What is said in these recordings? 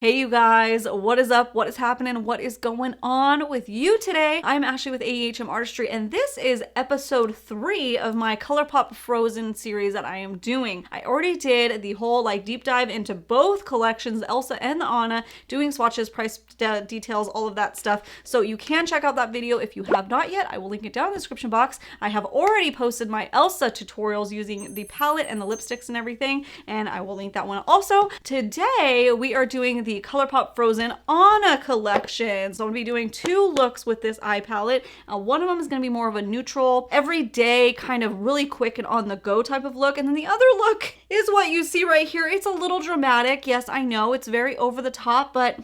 Hey you guys, what is up? What is happening? What is going on with you today? I'm Ashley with AEHM Artistry, and this is episode 3 of my Colourpop Frozen series that I am doing. I already did the whole deep dive into both collections, ELSA and the Anna, doing swatches, price details, all of that stuff. So you can check out that video if you have not yet. I will link it down in the description box. I have already posted my ELSA tutorials using the palette and the lipsticks and everything, and I will link that one also. Today we are doing the Colourpop Frozen Anna collection. So I'm gonna be doing 2 looks with this eye palette. One of them is gonna be more of a neutral, everyday, kind of really quick and on the go type of look. And then the other look is what you see right here. It's a little dramatic. Yes, I know it's very over the top, but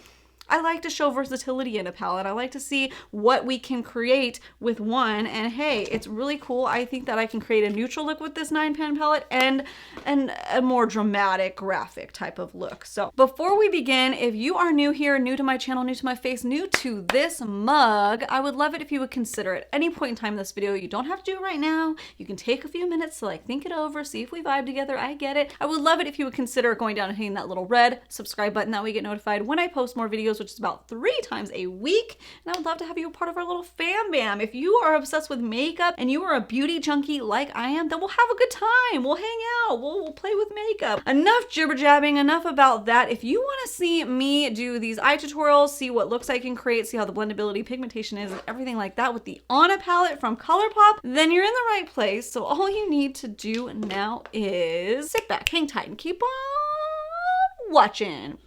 I like to show versatility in a palette. I like to see what we can create with one, and hey, it's really cool. I think that I can create a neutral look with this 9-pan palette and a more dramatic graphic type of look. So before we begin, if you are new here, new to my channel, new to my face, new to this mug, I would love it if you would consider at any point in time in this video. You don't have to do it right now. You can take a few minutes to think it over, see if we vibe together. I get it. I would love it if you would consider going down and hitting that little red subscribe button. That way you get notified when I post more videos, which is about 3 times a week. And I would love to have you a part of our little fam bam. If you are obsessed with makeup and you are a beauty junkie like I am, then we'll have a good time. We'll hang out. We'll play with makeup. Enough jibber jabbing, enough about that. If you want to see me do these eye tutorials, see what looks I can create, see how the blendability, pigmentation is, and everything like that with the Anna palette from Colourpop, then you're in the right place. So all you need to do now is sit back, hang tight, and keep on watching.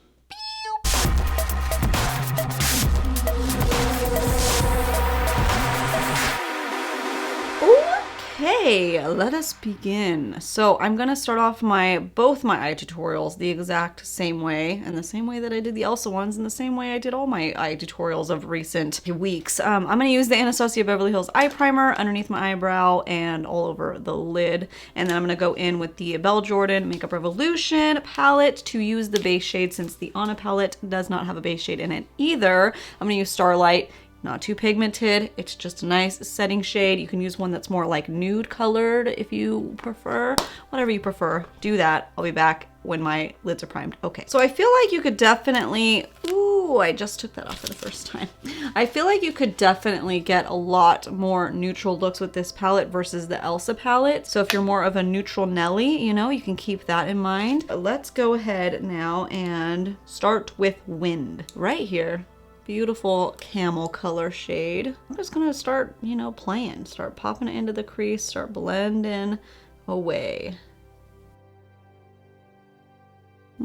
Okay, let us begin. So I'm gonna start off both my eye tutorials the exact same way, and the same way that I did the ELSA ones, and the same way I did all my eye tutorials of recent weeks. I'm gonna use the Anastasia Beverly Hills eye primer underneath my eyebrow and all over the lid, and then I'm gonna go in with the Belle Jordan Makeup Revolution palette to use the base shade, since the Anna palette does not have a base shade in it either. I'm gonna use Starlight. Not too pigmented, it's just a nice setting shade. You can use one that's more nude colored if you prefer. Whatever you prefer, do that. I'll be back when my lids are primed. Okay, so I feel like you could definitely, ooh, I just took that off for the first time. I feel like you could definitely get a lot more neutral looks with this palette versus the ELSA palette. So if you're more of a neutral Nelly, you can keep that in mind. But let's go ahead now and start with Wind right here. Beautiful camel color shade. I'm just gonna start, playing. Start popping it into the crease, start blending away.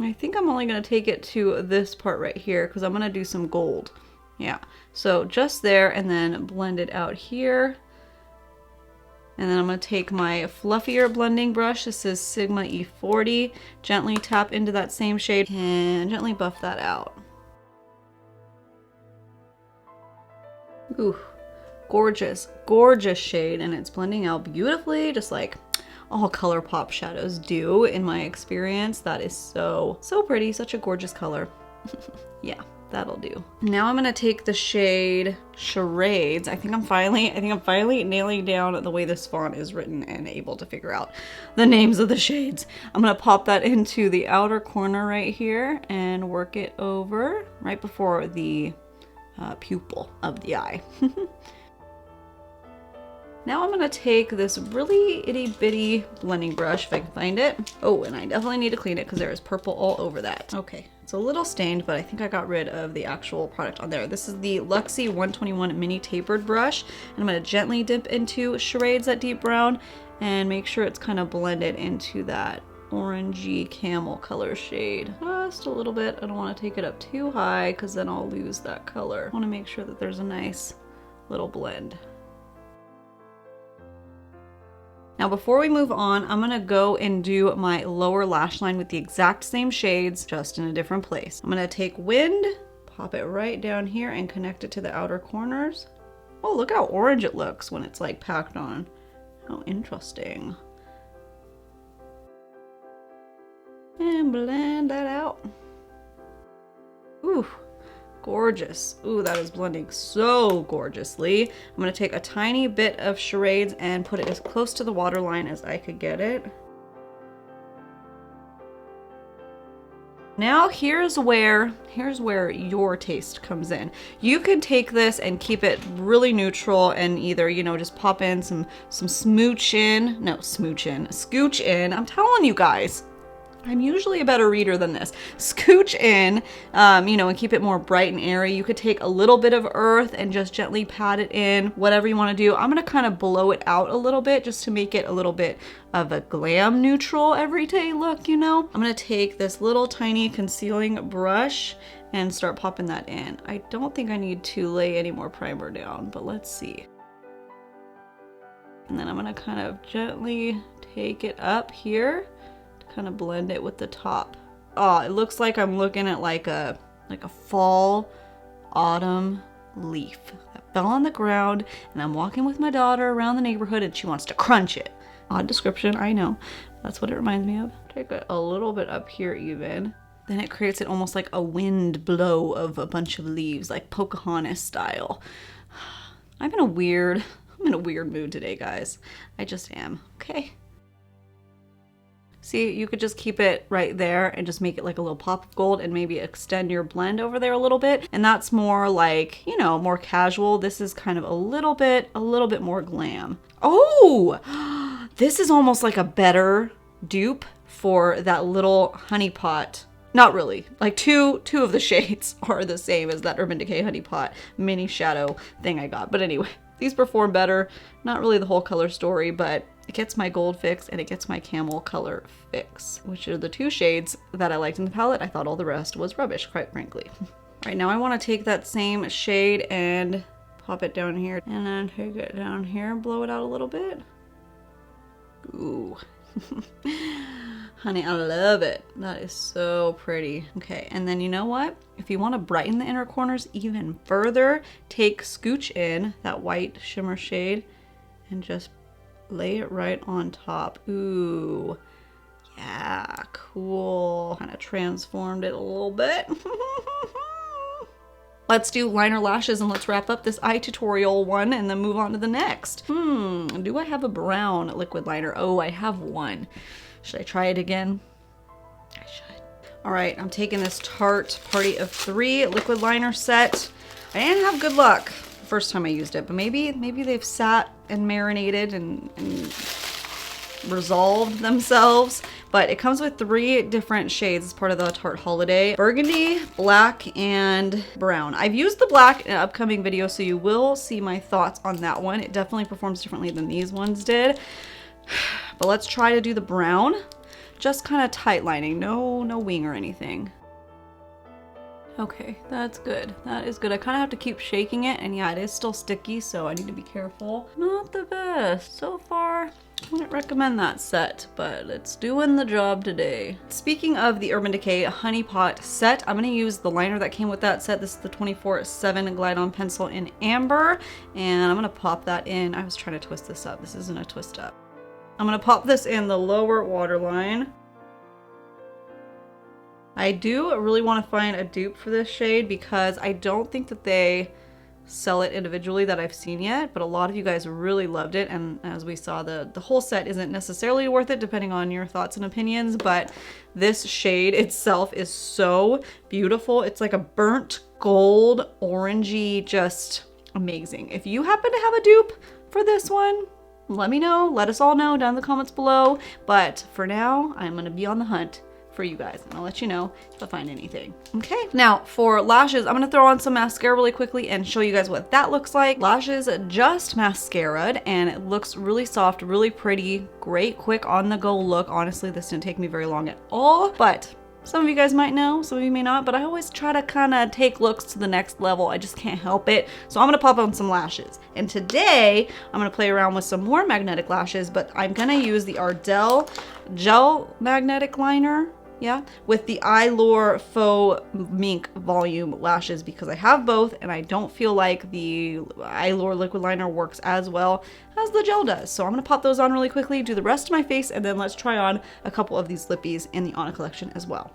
I think I'm only gonna take it to this part right here because I'm gonna do some gold. Yeah, so just there, and then blend it out here. And then I'm gonna take my fluffier blending brush. This is Sigma E40. Gently tap into that same shade and gently buff that out. Ooh, gorgeous, gorgeous shade, and it's blending out beautifully, just like all Colourpop shadows do in my experience. That is so pretty, such a gorgeous color. Yeah, that'll do. Now I'm gonna take the shade Charades. I think I'm finally nailing down the way this font is written and able to figure out the names of the shades. I'm gonna pop that into the outer corner right here and work it over right before the pupil of the eye. Now I'm gonna take this really itty bitty blending brush, if I can find it. Oh, and I definitely need to clean it because there is purple all over that. Okay, it's a little stained, but I think I got rid of the actual product on there. This is the Luxie 121 mini tapered brush, and I'm gonna gently dip into Charades, that deep brown, and make sure it's kind of blended into that orangey camel color shade. Just a little bit. I don't want to take it up too high because then I'll lose that color. I want to make sure that there's a nice little blend. Now before we move on, I'm gonna go and do my lower lash line with the exact same shades, just in a different place. I'm gonna take Wind, pop it right down here and connect it to the outer corners. Oh, look how orange it looks when it's packed on. How interesting. And blend that out. Ooh, gorgeous. Ooh, that is blending so gorgeously. I'm gonna take a tiny bit of Charades and put it as close to the waterline as I could get it. Now here's where your taste comes in. You can take this and keep it really neutral and either, you know, just pop in some scooch in. I'm telling you guys, I'm usually a better reader than this. Scooch in, you know, and keep it more bright and airy. You could take a little bit of earth and just gently pat it in, whatever you want to do. I'm going to kind of blow it out a little bit just to make it a little bit of a glam neutral everyday look, you know. I'm going to take this little tiny concealing brush and start popping that in. I don't think I need to lay any more primer down, but let's see. And then I'm going to kind of gently take it up here, kind of blend it with the top. Oh, it looks like I'm looking at like a fall autumn leaf that fell on the ground, and I'm walking with my daughter around the neighborhood and she wants to crunch it. Odd description, I know. That's what it reminds me of. Take it a little bit up here even. Then it creates it almost like a wind blow of a bunch of leaves, like Pocahontas style. I'm in a weird mood today, guys. I just am, okay? See, you could just keep it right there and just make it like a little pop of gold and maybe extend your blend over there a little bit. And that's more like, you know, more casual. This is kind of a little bit more glam. Oh, this is almost like a better dupe for that little honey pot. Not really, like two of the shades are the same as that Urban Decay Honey Pot mini shadow thing I got. But anyway, these perform better. Not really the whole color story, but it gets my gold fix and it gets my camel color fix, which are the two shades that I liked in the palette. I thought all the rest was rubbish, quite frankly. All right, now I want to take that same shade and pop it down here, and then take it down here and blow it out a little bit. Ooh. Honey, I love it. That is so pretty. Okay, and then you know what? If you want to brighten the inner corners even further, take Scooch in, that white shimmer shade, and just lay it right on top. Ooh, yeah, cool. Kind of transformed it a little bit. Let's do liner lashes and let's wrap up this eye tutorial one and then move on to the next. Do I have a brown liquid liner? Oh, I have one. Should I try it again? I should. All right, I'm taking this Tarte Party of 3 liquid liner set. I didn't have good luck the first time I used it, but maybe they've sat and marinated and resolved themselves. But it comes with 3 different shades as part of the Tarte holiday: burgundy, black, and brown. I've used the black in an upcoming video, so you will see my thoughts on that one. It definitely performs differently than these ones did. But let's try to do the brown. Just kind of tight lining, no wing or anything. Okay, that's good. That is good. I kind of have to keep shaking it, and yeah, it is still sticky, so I need to be careful. Not the best. So far, I wouldn't recommend that set, but it's doing the job today. Speaking of the Urban Decay Honey Pot set, I'm going to use the liner that came with that set. This is the 24/7 Glide On Pencil in Amber, and I'm going to pop that in. I was trying to twist this up. This isn't a twist up. I'm going to pop this in the lower waterline. I do really want to find a dupe for this shade because I don't think that they sell it individually that I've seen yet, but a lot of you guys really loved it, and as we saw, the whole set isn't necessarily worth it depending on your thoughts and opinions, but this shade itself is so beautiful. It's like a burnt gold, orangey, just amazing. If you happen to have a dupe for this one, let me know. Let us all know down in the comments below, but for now, I'm going to be on the hunt for you guys, and I'll let you know if I find anything. Okay, now for lashes, I'm gonna throw on some mascara really quickly and show you guys what that looks like. Lashes just mascaraed, and it looks really soft, really pretty, great quick on the go look. Honestly, this didn't take me very long at all, but some of you guys might know, some of you may not, but I always try to kind of take looks to the next level. I just can't help it. So I'm gonna pop on some lashes. And today, I'm gonna play around with some more magnetic lashes, but I'm gonna use the Ardell Gel Magnetic Liner, yeah, with the Eyelure Faux Mink Volume Lashes because I have both and I don't feel like the Eyelure Liquid Liner works as well as the gel does. So I'm gonna pop those on really quickly, do the rest of my face, and then let's try on a couple of these lippies in the Anna collection as well.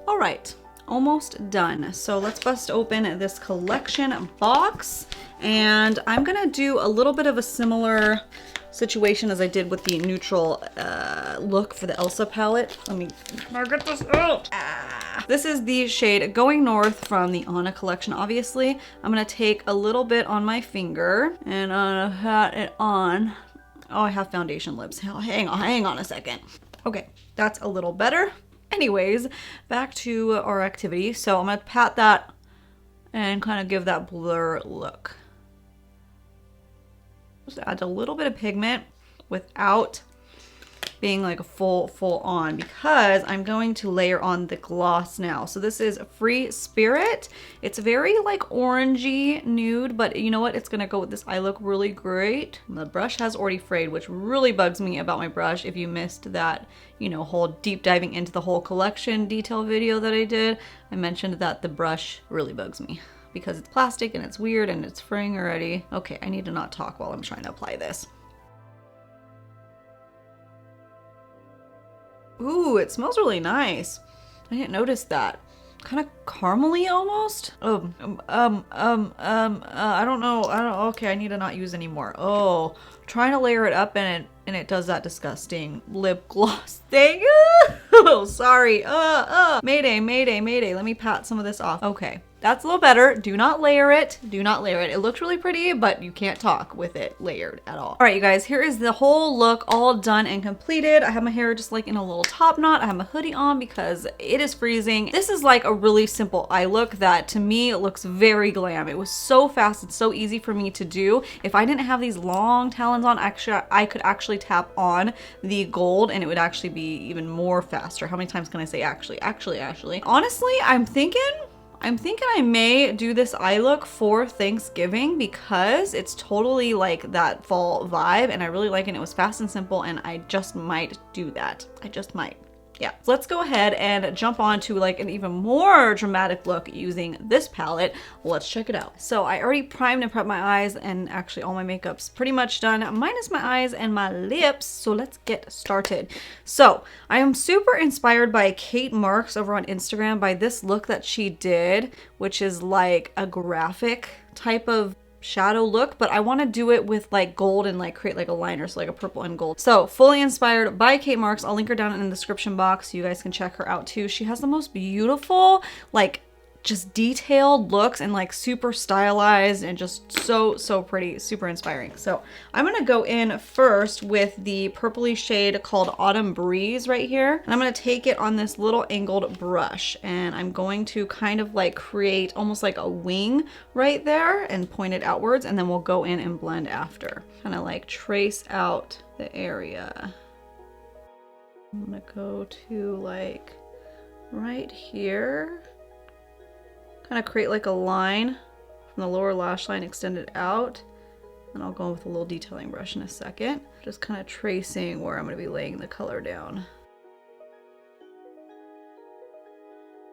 All right, almost done. So let's bust open this collection box, and I'm gonna do a little bit of a similar situation as I did with the neutral look for the ELSA palette. Let me get this out. This is the shade Going North from the Anna collection, obviously. I'm gonna take a little bit on my finger and I'm gonna pat it on. Oh, I have foundation lips. Hang on a second. Okay, that's a little better. Anyways, back to our activity. So I'm gonna pat that and kind of give that blur look. Just add a little bit of pigment without being like a full on, because I'm going to layer on the gloss now. So this is Free Spirit. It's very like orangey nude, but you know what? It's gonna go with this eye look really great. The brush has already frayed, which really bugs me about my brush. If you missed that, you know, whole deep diving into the whole collection detail video that I did, I mentioned that the brush really bugs me because it's plastic and it's weird and it's fraying already. Okay, I need to not talk while I'm trying to apply this. Ooh, it smells really nice. I didn't notice that. Kind of caramely almost. I don't know. Okay, I need to not use anymore. Oh, trying to layer it up and it does that disgusting lip gloss thing. Oh, sorry. Mayday. Let me pat some of this off. Okay. That's a little better. Do not layer it. Do not layer it. It looks really pretty, but you can't talk with it layered at all. All right, you guys, here is the whole look all done and completed. I have my hair just like in a little top knot. I have my hoodie on because it is freezing. This is like a really simple eye look that to me it looks very glam. It was so fast and so easy for me to do. If I didn't have these long talons on, actually, I could actually tap on the gold and it would actually be even more faster. How many times can I say actually? Honestly, I'm thinking I may do this eye look for Thanksgiving because it's totally like that fall vibe and I really like it. It was fast and simple and I just might do that. I just might. Yeah, so let's go ahead and jump on to like an even more dramatic look using this palette. Let's check it out. So I already primed and prepped my eyes and actually all my makeup's pretty much done minus my eyes and my lips. So let's get started. So I am super inspired by Kate Marks over on Instagram by this look that she did, which is like a graphic type of shadow look, but I want to do it with like gold and like create like a liner, so like a purple and gold. So fully inspired by Kate Marks. I'll link her down in the description box so you guys can check her out too. She has the most beautiful like just detailed looks and like super stylized and just so pretty, super inspiring. So I'm gonna go in first with the purpley shade called Autumn Breeze right here. And I'm gonna take it on this little angled brush and I'm going to kind of like create almost like a wing right there and point it outwards, and then we'll go in and blend after. Kind of like trace out the area. I'm gonna go to like right here. Kind of create like a line from the lower lash line, extend it out. And I'll go with a little detailing brush in a second. Just kind of tracing where I'm going to be laying the color down.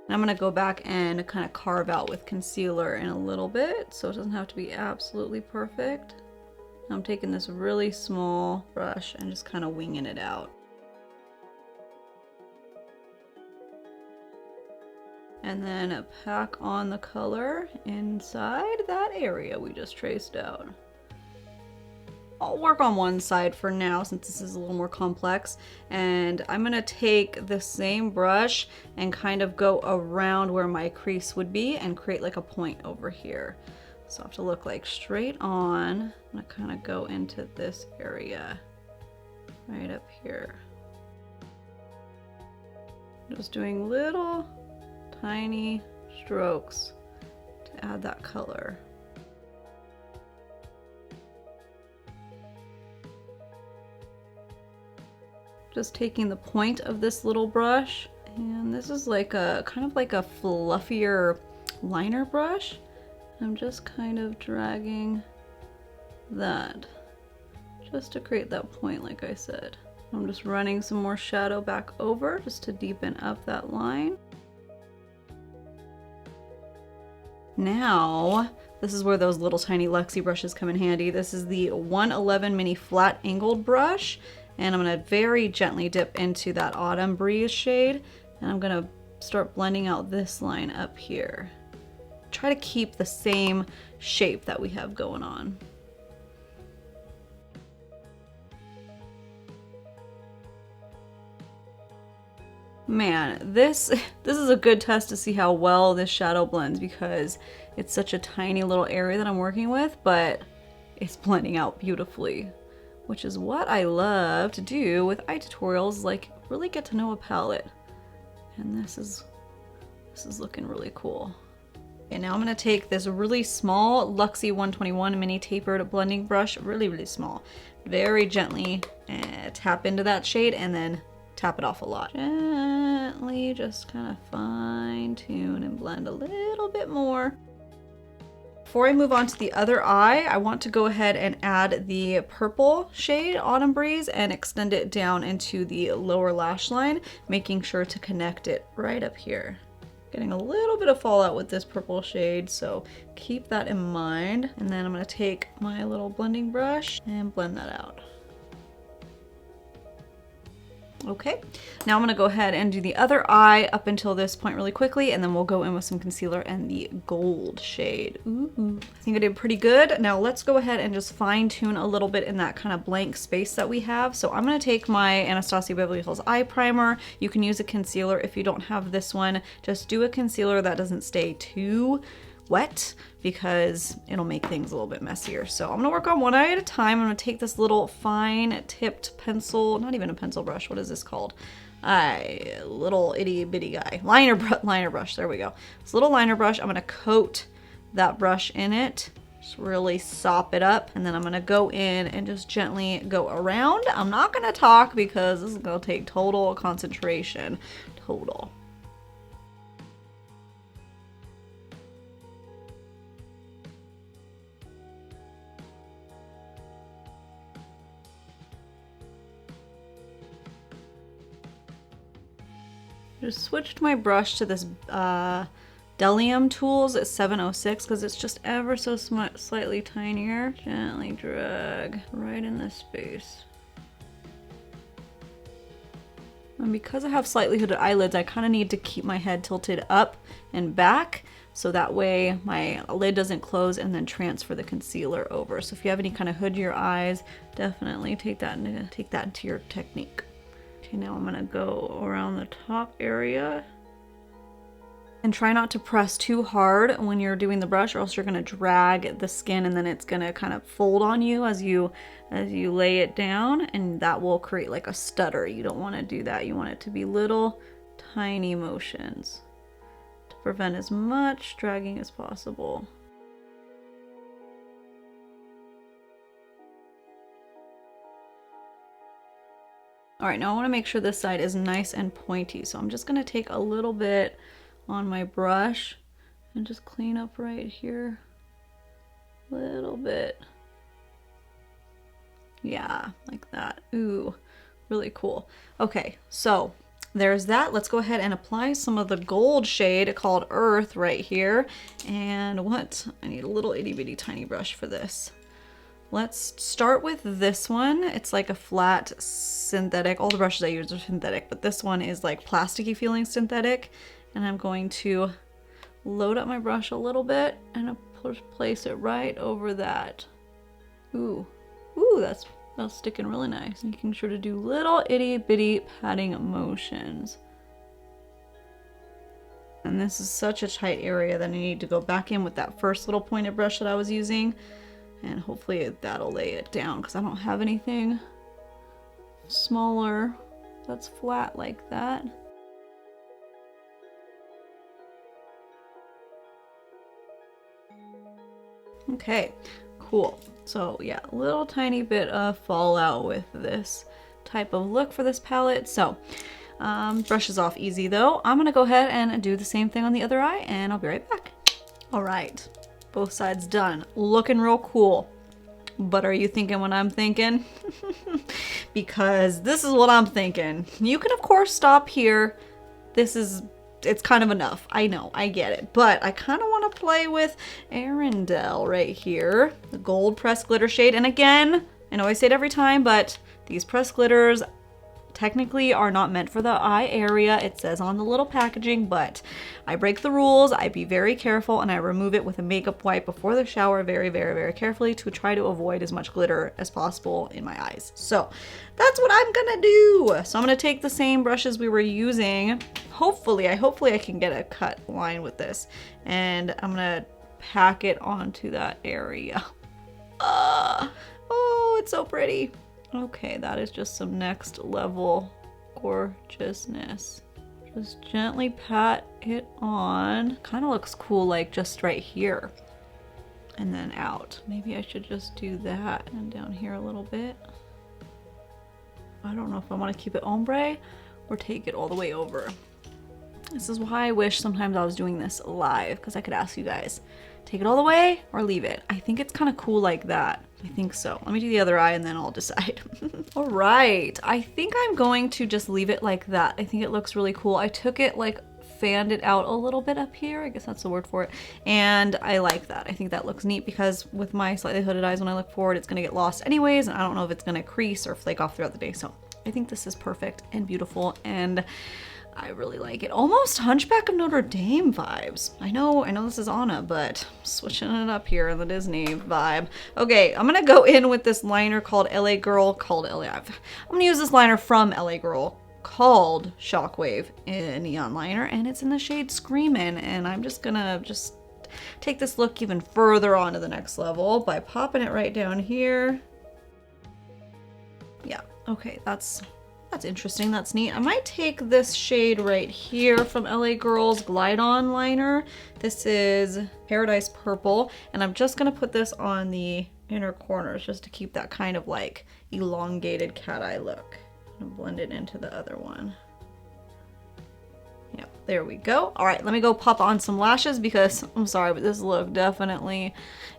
And I'm going to go back and kind of carve out with concealer in a little bit, so it doesn't have to be absolutely perfect. I'm taking this really small brush and just kind of winging it out. And then pack on the color inside that area we just traced out. I'll work on one side for now since this is a little more complex. And I'm gonna take the same brush and kind of go around where my crease would be and create like a point over here. So I have to look like straight on. I'm gonna kind of go into this area right up here. Just doing little tiny strokes to add that color. Just taking the point of this little brush, and this is like a kind of like a fluffier liner brush. I'm just kind of dragging that just to create that point like I said. I'm just running some more shadow back over just to deepen up that line. Now, this is where those little tiny Luxie brushes come in handy. This is the 111 mini flat angled brush, and I'm gonna very gently dip into that Autumn Breeze shade, and I'm gonna start blending out this line up here. Try to keep the same shape that we have going on. Man, this is a good test to see how well this shadow blends, because it's such a tiny little area that I'm working with, but it's blending out beautifully, which is what I love to do with eye tutorials, like really get to know a palette. And this is looking really cool. Okay, now I'm gonna take this really small Luxie 121 mini tapered blending brush, really small, very gently tap into that shade and then tap it off a lot. Gently just kind of fine tune and blend a little bit more. Before I move on to the other eye, I want to go ahead and add the purple shade, Autumn Breeze, and extend it down into the lower lash line, making sure to connect it right up here. Getting a little bit of fallout with this purple shade, so keep that in mind. And then I'm gonna take my little blending brush and blend that out. Okay, now I'm gonna go ahead and do the other eye up until this point really quickly, and then we'll go in with some concealer and the gold shade. Ooh, I think I did pretty good. Now let's go ahead and just fine tune a little bit in that kind of blank space that we have. So I'm gonna take my Anastasia Beverly Hills eye primer. You can use a concealer if you don't have this one. Just do a concealer that doesn't stay too wet, because it'll make things a little bit messier. So I'm gonna work on one eye at a time. I'm gonna take this little fine tipped pencil, not even a pencil brush, what is this called? Little itty bitty guy, liner brush, there we go. This little liner brush, I'm gonna coat that brush in it, just really sop it up, and then I'm gonna go in and just gently go around. I'm not gonna talk because this is gonna take total concentration, total. Just switched my brush to this Delium Tools at 706 because it's just ever so slightly tinier. Gently drag right in this space. And because I have slightly hooded eyelids, I kind of need to keep my head tilted up and back, so that way my lid doesn't close and then transfer the concealer over. So if you have any kind of hood to your eyes, definitely take that into your technique. Okay, now I'm gonna go around the top area. And try not to press too hard when you're doing the brush, or else you're gonna drag the skin and then it's gonna kind of fold on you as you lay it down, and that will create like a stutter. You don't wanna do that. You want it to be little tiny motions to prevent as much dragging as possible. All right, now I wanna make sure this side is nice and pointy. So I'm just gonna take a little bit on my brush and just clean up right here a little bit. Yeah, like that. Ooh, really cool. Okay, so there's that. Let's go ahead and apply some of the gold shade called Earth right here. And I need a little itty bitty tiny brush for this. Let's start with this one. It's like a flat synthetic. All the brushes I use are synthetic, but this one is like plasticky feeling synthetic. And I'm going to load up my brush a little bit and place it right over that. Ooh, that's sticking really nice. Making sure to do little itty bitty patting motions. And this is such a tight area that I need to go back in with that first little pointed brush that I was using. And hopefully that'll lay it down, because I don't have anything smaller that's flat like that. Okay, cool. So yeah, a little tiny bit of fallout with this type of look for this palette. So brushes off easy though. I'm gonna go ahead and do the same thing on the other eye, and I'll be right back. All right, both sides done. Looking real cool. But are you thinking what I'm thinking? Because this is what I'm thinking. You can of course stop here. It's kind of enough. I know, I get it. But I kind of want to play with Arendelle right here. The gold pressed glitter shade. And again, I know I say it every time, but these pressed glitters technically are not meant for the eye area. It says on the little packaging, but I break the rules. I be very careful and I remove it with a makeup wipe before the shower very, very, very carefully to try to avoid as much glitter as possible in my eyes. So that's what I'm gonna do. So I'm gonna take the same brushes we were using. Hopefully I can get a cut line with this, and I'm gonna pack it onto that area. Oh, it's so pretty. Okay, that is just some next level gorgeousness. Just gently pat it on. Kind of looks cool, like just right here and then out. Maybe I should just do that and down here a little bit. I don't know if I want to keep it ombre or take it all the way over. This is why I wish sometimes I was doing this live, because I could ask you guys, take it all the way or leave it. I think it's kind of cool like that. I think so. Let me do the other eye and then I'll decide. All right, I think I'm going to just leave it like that. I think it looks really cool. I took it like fanned it out a little bit up here. I guess that's the word for it. And I like that. I think that looks neat because with my slightly hooded eyes, when I look forward, it's gonna get lost anyways. And I don't know if it's gonna crease or flake off throughout the day. So I think this is perfect and beautiful, and I really like it. Almost Hunchback of Notre Dame vibes. I know this is Anna, but I'm switching it up here in the Disney vibe. Okay, I'm gonna go in with this liner called LA Girl, I'm gonna use this liner from LA Girl called Shockwave in Neon Liner, and it's in the shade Screamin', and I'm just gonna take this look even further on to the next level by popping it right down here. Yeah, okay, that's interesting. That's neat. I might take this shade right here from LA Girl's Glide On liner. This is Paradise Purple, and I'm just gonna put this on the inner corners just to keep that kind of like elongated cat eye look. I'm gonna blend it into the other one. Yep, there we go. All right, let me go pop on some lashes because I'm sorry, but this look definitely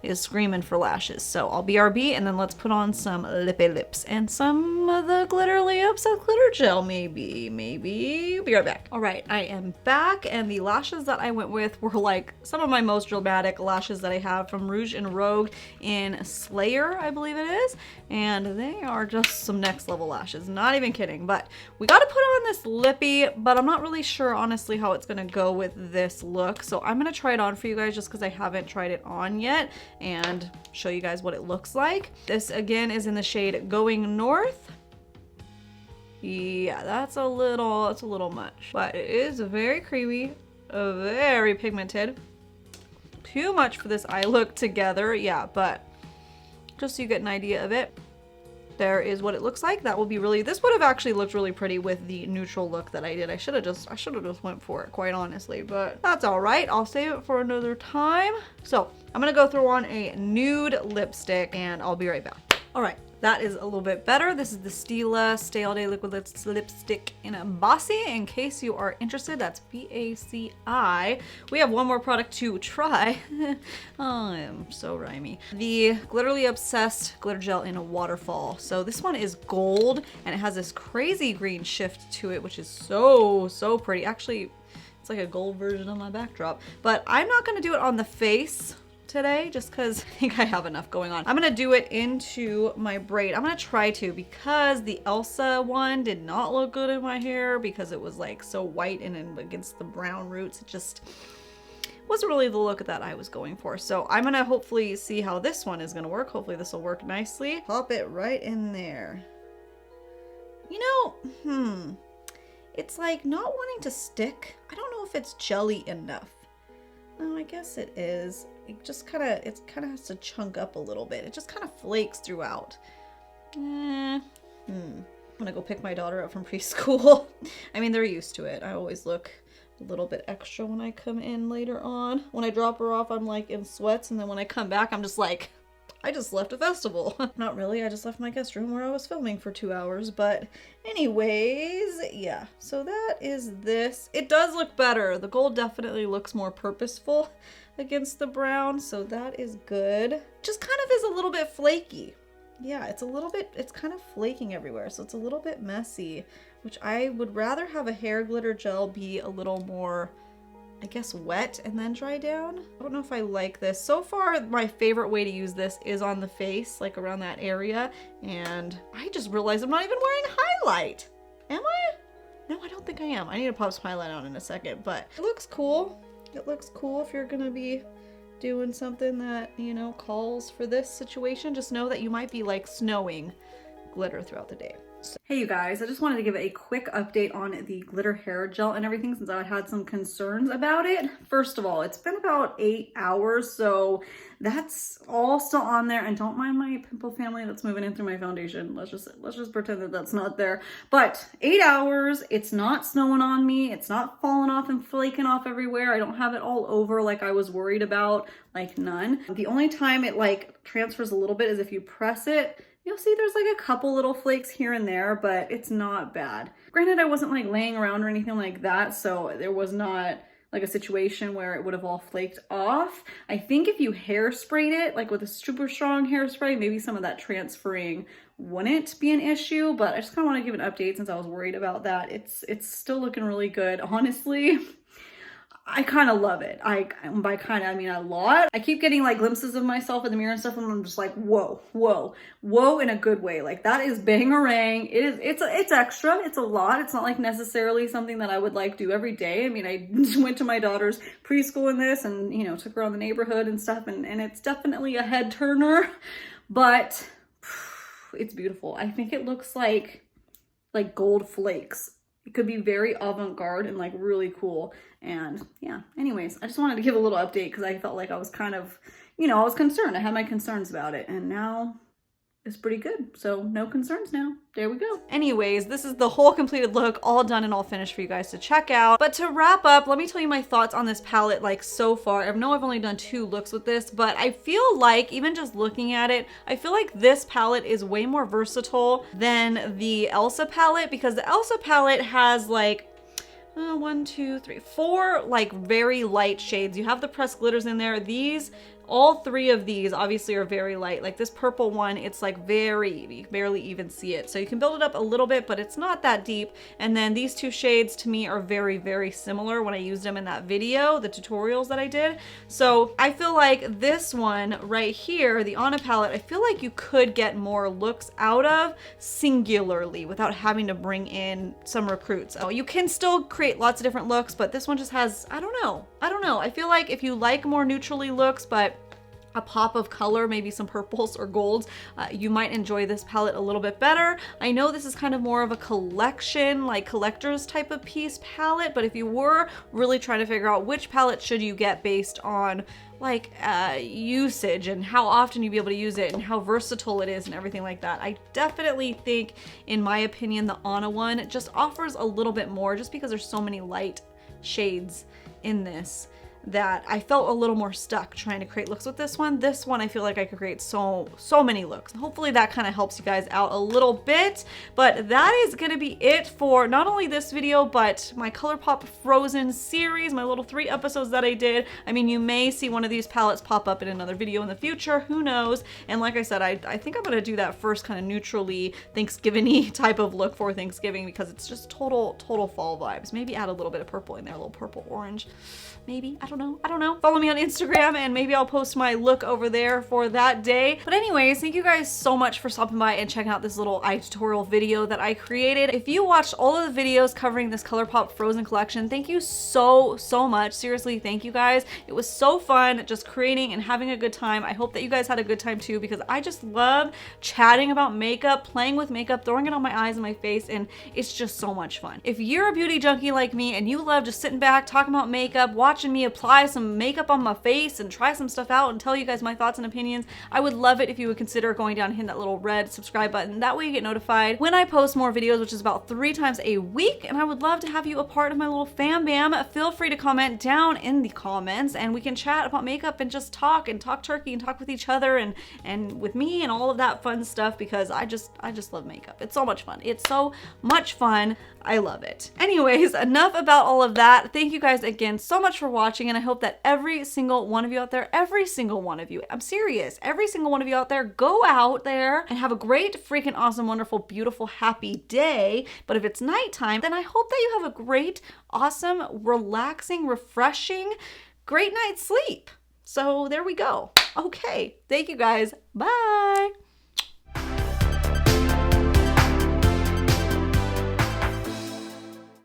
is screaming for lashes. So I'll BRB, and then let's put on some lippy lips and some of the glitter lips of glitter gel, maybe. Be right back. All right, I am back, and the lashes that I went with were like some of my most dramatic lashes that I have from Rouge and Rogue in Slayer, I believe it is. And they are just some next level lashes, not even kidding. But we got to put on this lippy, but I'm not really sure honestly how it's gonna go with this look. So I'm gonna try it on for you guys just because I haven't tried it on yet and show you guys what it looks like. This again is in the shade Going North. Yeah, that's a little much, but it is very creamy, very pigmented. Too much for this eye look together, yeah, but just so you get an idea of it, there is what it looks like. That will be really, this would have actually looked really pretty with the neutral look that I did. I should have just went for it, quite honestly, but that's all right. I'll save it for another time. So I'm gonna go throw on a nude lipstick and I'll be right back. All right, that is a little bit better. This is the Stila Stay All Day Liquid Lipstick in a Bossy. In case you are interested, that's B-A-C-I. We have one more product to try. Oh, I'm so rhymey. The Glitterly Obsessed Glitter Gel in a Waterfall. So this one is gold and it has this crazy green shift to it, which is so pretty. Actually, it's like a gold version of my backdrop, but I'm not gonna do it on the face today just because I think I have enough going on. I'm gonna do it into my braid. I'm gonna try to, because the Elsa one did not look good in my hair because it was like so white and against the brown roots. It just wasn't really the look that I was going for. So I'm gonna hopefully see how this one is gonna work. Hopefully this will work nicely. Pop it right in there. You know, it's like not wanting to stick. I don't know if it's jelly enough. Oh, I guess it is. It kind of has to chunk up a little bit. It just kind of flakes throughout. I'm gonna go pick my daughter up from preschool. I mean, they're used to it. I always look a little bit extra when I come in later on. When I drop her off, I'm like in sweats, and then when I come back, I'm just like, I just left a festival. Not really, I just left my guest room where I was filming for 2 hours, but anyways, yeah. So that is this. It does look better. The gold definitely looks more purposeful against the brown, so that is good. Just kind of is a little bit flaky. Yeah, it's kind of flaking everywhere, so it's a little bit messy, which I would rather have a hair glitter gel be a little more, I guess, wet and then dry down. I don't know if I like this. So far, my favorite way to use this is on the face, like around that area, and I just realized I'm not even wearing highlight. Am I? No, I don't think I am. I need to pop some highlight on in a second, but it looks cool. It looks cool if you're gonna be doing something that, you know, calls for this situation. Just know that you might be like snowing glitter throughout the day. Hey you guys, I just wanted to give a quick update on the glitter hair gel and everything since I had some concerns about it. First of all, it's been about 8 hours, so that's all still on there. And don't mind my pimple family that's moving in through my foundation. Let's just pretend that that's not there. But 8 hours, it's not snowing on me. It's not falling off and flaking off everywhere. I don't have it all over like I was worried about, like none. The only time it like transfers a little bit is if you press it. You'll see there's like a couple little flakes here and there, but it's not bad. Granted, I wasn't like laying around or anything like that, so there was not like a situation where it would have all flaked off. I think if you hairsprayed it, like with a super strong hairspray, maybe some of that transferring wouldn't be an issue, but I just kind of want to give an update since I was worried about that. It's still looking really good, honestly. I kind of love it. By kind of, I mean a lot. I keep getting like glimpses of myself in the mirror and stuff, and I'm just like, whoa, whoa, whoa, in a good way. Like that is bangarang. It's extra. It's a lot. It's not like necessarily something that I would like do every day. I mean, I went to my daughter's preschool in this, and you know, took her around the neighborhood and stuff, and it's definitely a head turner, but it's beautiful. I think it looks like gold flakes. It could be very avant-garde and like really cool. And yeah, anyways, I just wanted to give a little update because I felt like I was kind of, you know, I was concerned. I had my concerns about it, and now it's pretty good. So no concerns now. There we go. Anyways, this is the whole completed look, all done and all finished for you guys to check out. But to wrap up, let me tell you my thoughts on this palette like so far. I know I've only done 2 looks with this, but I feel like even just looking at it, I feel like this palette is way more versatile than the ELSA palette, because the ELSA palette has like 1, 2, 3, 4 like very light shades. You have the pressed glitters in there. All 3 of these obviously are very light. Like this purple one, it's like you can barely even see it. So you can build it up a little bit, but it's not that deep. And then these 2 shades to me are very, very similar when I used them in that video, the tutorials that I did. So I feel like this one right here, the Anna palette, I feel like you could get more looks out of singularly without having to bring in some recruits. Oh, you can still create lots of different looks, but this one just has, I don't know. I feel like if you like more neutrally looks, but a pop of color, maybe some purples or golds, you might enjoy this palette a little bit better. I know this is kind of more of a collection, like collector's type of piece palette, but if you were really trying to figure out which palette should you get based on like usage and how often you'd be able to use it and how versatile it is and everything like that, I definitely think, in my opinion, the Anna one just offers a little bit more just because there's so many light shades in this that I felt a little more stuck trying to create looks with this one. This one I feel like I could create so many looks. Hopefully that kind of helps you guys out a little bit. But that is gonna be it for not only this video, but my Colourpop Frozen series, my little 3 episodes that I did. I mean, you may see one of these palettes pop up in another video in the future, who knows? And like I said, I think I'm gonna do that first kind of neutrally Thanksgiving-y type of look for Thanksgiving, because it's just total fall vibes. Maybe add a little bit of purple in there, a little purple orange. Maybe, I don't know. Follow me on Instagram and maybe I'll post my look over there for that day. But anyways, thank you guys so much for stopping by and checking out this little eye tutorial video that I created. If you watched all of the videos covering this Colourpop Frozen collection, thank you so much. Seriously, thank you guys. It was so fun just creating and having a good time. I hope that you guys had a good time too, because I just love chatting about makeup, playing with makeup, throwing it on my eyes and my face, and it's just so much fun. If you're a beauty junkie like me and you love just sitting back, talking about makeup, watching me apply some makeup on my face and try some stuff out and tell you guys my thoughts and opinions, I would love it if you would consider going down and hitting that little red subscribe button. That way you get notified when I post more videos, which is about 3 times a week, and I would love to have you a part of my little fam bam. Feel free to comment down in the comments and we can chat about makeup and just talk turkey and talk with each other and with me and all of that fun stuff, because I just love makeup. It's so much fun. It's so much fun. I love it. Anyways, enough about all of that. Thank you guys again so much for watching, and I hope that every single one of you out there, every single one of you, I'm serious, every single one of you out there, go out there and have a great, freaking awesome, wonderful, beautiful, happy day. But if it's nighttime, then I hope that you have a great, awesome, relaxing, refreshing, great night's sleep. So there we go. Okay, thank you guys. Bye.